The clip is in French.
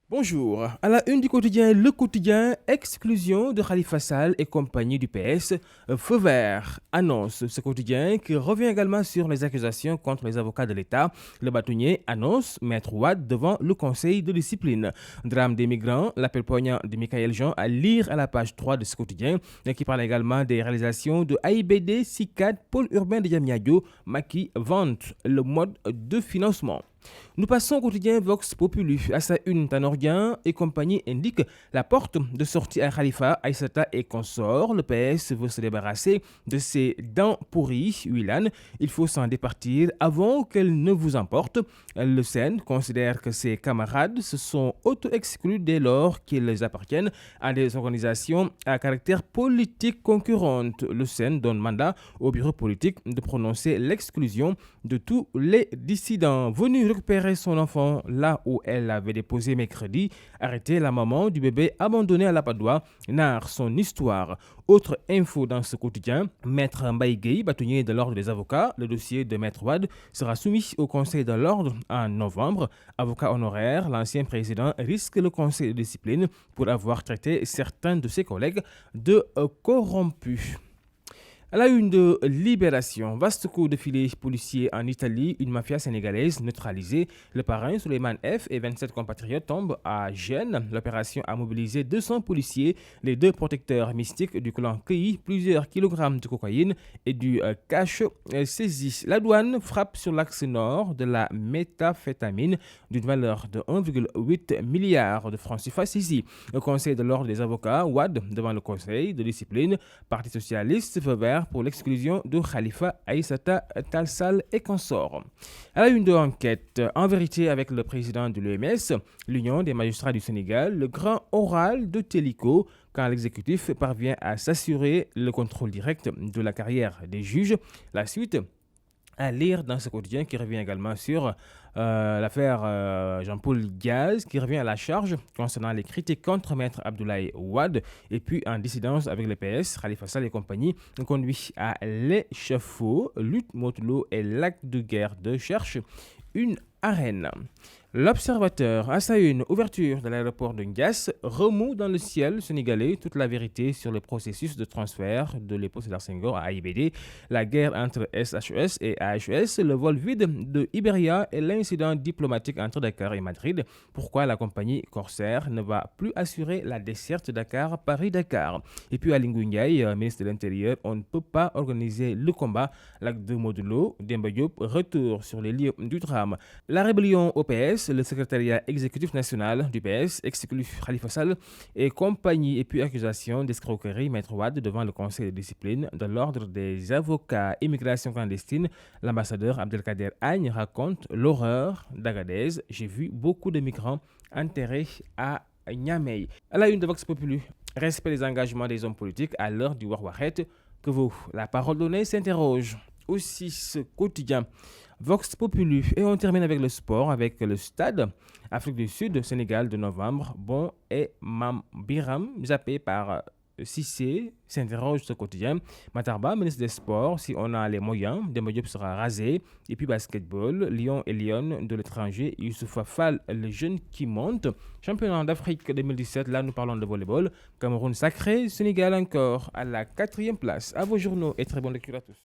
Bonjour. À la une du quotidien Le Quotidien, exclusion de Khalifa Sall et compagnie du PS. Feu vert, annonce ce quotidien qui revient également sur les accusations contre les avocats de l'État. Le bâtonnier annonce Maître Wade devant le Conseil de discipline. Drame des migrants, l'appel poignant de Michael Jean à lire à la page 3 de ce quotidien, qui parle également des réalisations de AIBD, CICAD, Pôle urbain de Diamniadio, Macky vante le mode de financement. Nous passons au quotidien Vox Populi. À sa une, Tanordien et compagnie indiquent la porte de sortie à Khalifa, Aïssata et consorts. Le PS veut se débarrasser de ses dents pourries, Willan. Il faut s'en départir avant qu'elles ne vous emportent. Le SEN considère que ses camarades se sont auto-exclus dès lors qu'ils appartiennent à des organisations à caractère politique concurrentes. Le SEN donne mandat au bureau politique de prononcer l'exclusion de tous les dissidents venus récupérer son enfant là où elle l'avait déposé mercredi, arrêter la maman du bébé abandonné à la Padoie, narre son histoire. Autre info dans ce quotidien, Maître Mbaye Gueye, bâtonnier de l'ordre des avocats, le dossier de Maître Wade sera soumis au Conseil de l'ordre en novembre. Avocat honoraire, l'ancien président risque le Conseil de discipline pour avoir traité certains de ses collègues de corrompus. À la une de Libération, vaste coup de filet policier en Italie, une mafia sénégalaise neutralisée. Le parrain Souleymane F et 27 compatriotes tombent à Gênes. L'opération a mobilisé 200 policiers, les deux protecteurs mystiques du clan cueilli plusieurs kilogrammes de cocaïne et du cash saisi. La douane frappe sur l'axe nord de la méthamphétamine d'une valeur de 1,8 milliard de francs CFA saisis. Le Conseil de l'ordre des avocats, Wade, devant le Conseil de discipline, Parti socialiste, feu vert pour l'exclusion de Khalifa, Aïssata Tall Sall et consorts. À la une de l'enquête, en vérité avec le président de l'UMS, l'Union des magistrats du Sénégal, le grand oral de Télico, quand l'exécutif parvient à s'assurer le contrôle direct de la carrière des juges. La suite à lire dans ce quotidien qui revient également sur l'affaire Jean-Paul Diaz, qui revient à la charge concernant les critiques contre Maître Abdoulaye Wade, et puis en dissidence avec le PS, Khalifa Sall et compagnie, conduit à l'échafaud, lutte motulo et l'acte de guerre de cherche une arène. L'Observateur, à sa une, ouverture de l'aéroport de Ndiass, remue dans le ciel sénégalais toute la vérité sur le processus de transfert de l'épée Sédar Senghor à AIBD, la guerre entre SHES et AHES, le vol vide de Iberia et l'incident diplomatique entre Dakar et Madrid. Pourquoi la compagnie Corsair ne va plus assurer la desserte Dakar-Paris-Dakar. Et puis à Ndiaye, ministre de l'Intérieur, on ne peut pas organiser le combat. L'acte de modulo, Demba Diop, retour sur les lieux du drame. La rébellion au PS, le secrétariat exécutif national du PS exclut Khalifa Sall et compagnie, et puis accusation d'escroquerie Maître Wade devant le conseil de discipline de l'ordre des avocats. Immigration clandestine, l'ambassadeur Abdelkader Agne raconte l'horreur d'Agadez. J'ai vu beaucoup de migrants enterrés à Niamey. À la une de Vox Populi, respect des engagements des hommes politiques à l'heure du Warwaret. Que vous, la parole donnée s'interroge. Aussi ce quotidien Vox Populi. Et on termine avec le sport, avec le stade Afrique du Sud, Sénégal de novembre. Bon et Mam Biram, zappé par Cissé, s'interroge ce quotidien. Matarba, ministre des Sports, si on a les moyens, Demba Diop sera rasé. Et puis basketball, Lyon et Lyon de l'étranger, Youssoupha Fall, le jeune qui monte. Championnat d'Afrique 2017, là nous parlons de volleyball. Cameroun sacré, Sénégal encore à la 4e place. À vos journaux et très bonne lecture à tous.